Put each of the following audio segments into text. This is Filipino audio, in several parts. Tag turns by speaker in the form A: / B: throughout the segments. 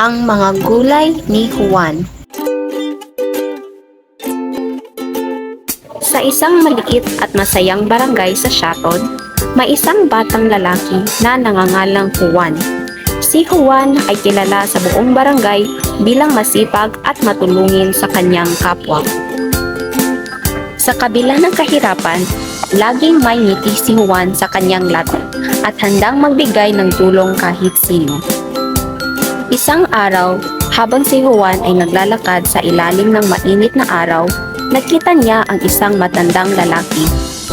A: Ang mga gulay ni Juan. Sa isang maliit at masayang barangay sa Siaton, may isang batang lalaki na nangangalang Juan. Si Juan ay kilala sa buong barangay bilang masipag at matulungin sa kanyang kapwa. Sa kabila ng kahirapan, laging may ngiti si Juan sa kanyang labi at handang magbigay ng tulong kahit sino. Isang araw, habang si Juan ay naglalakad sa ilalim ng mainit na araw, nakita niya ang isang matandang lalaki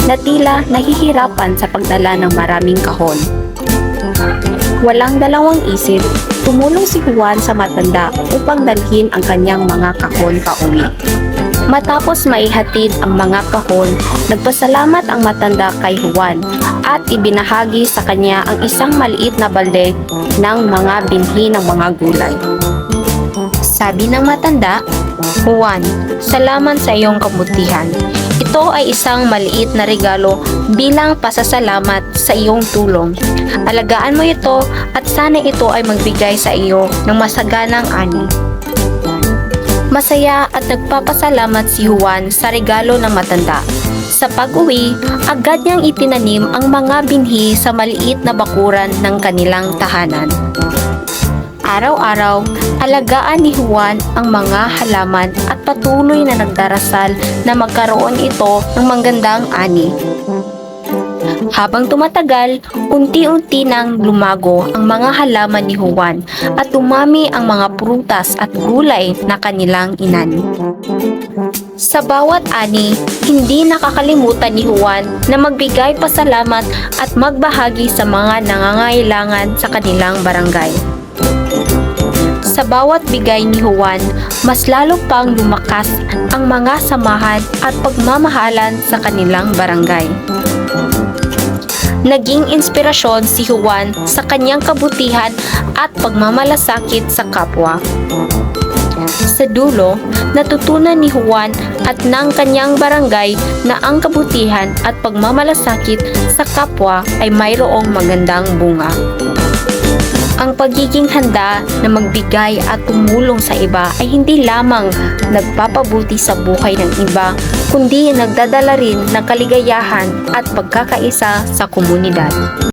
A: na tila nahihirapan sa pagdala ng maraming kahon. Walang dalawang isip, tumulong si Juan sa matanda upang dalhin ang kanyang mga kahon pauwi. Matapos maihatid ang mga kahon, nagpasalamat ang matanda kay Juan at ibinahagi sa kanya ang isang maliit na balde ng mga binhi ng mga gulay. Sabi ng matanda, "Juan, salamat sa iyong kabutihan. Ito ay isang maliit na regalo bilang pasasalamat sa iyong tulong. Alagaan mo ito at sana ito ay magbigay sa iyo ng masaganang ani." Masaya at nagpapasalamat si Juan sa regalo ng matanda. Sa pag-uwi, agad niyang itinanim ang mga binhi sa maliit na bakuran ng kanilang tahanan. Araw-araw, alagaan ni Juan ang mga halaman at patuloy na nagdarasal na magkaroon ito ng magandang ani. Habang tumatagal, unti-unti nang lumago ang mga halaman ni Juan at dumami ang mga prutas at gulay na kanilang inani. Sa bawat ani, hindi nakakalimutan ni Juan na magbigay pasalamat at magbahagi sa mga nangangailangan sa kanilang barangay. Sa bawat bigay ni Juan, mas lalo pang lumakas ang mga samahan at pagmamahalan sa kanilang barangay. Naging inspirasyon si Juan sa kanyang kabutihan at pagmamalasakit sa kapwa. Sa dulo, natutunan ni Juan at ng kanyang barangay na ang kabutihan at pagmamalasakit sa kapwa ay mayroong magandang bunga. Ang pagiging handa na magbigay at tumulong sa iba ay hindi lamang nagpapabuti sa buhay ng iba, kundi nagdadala rin ng kaligayahan at pagkakaisa sa komunidad.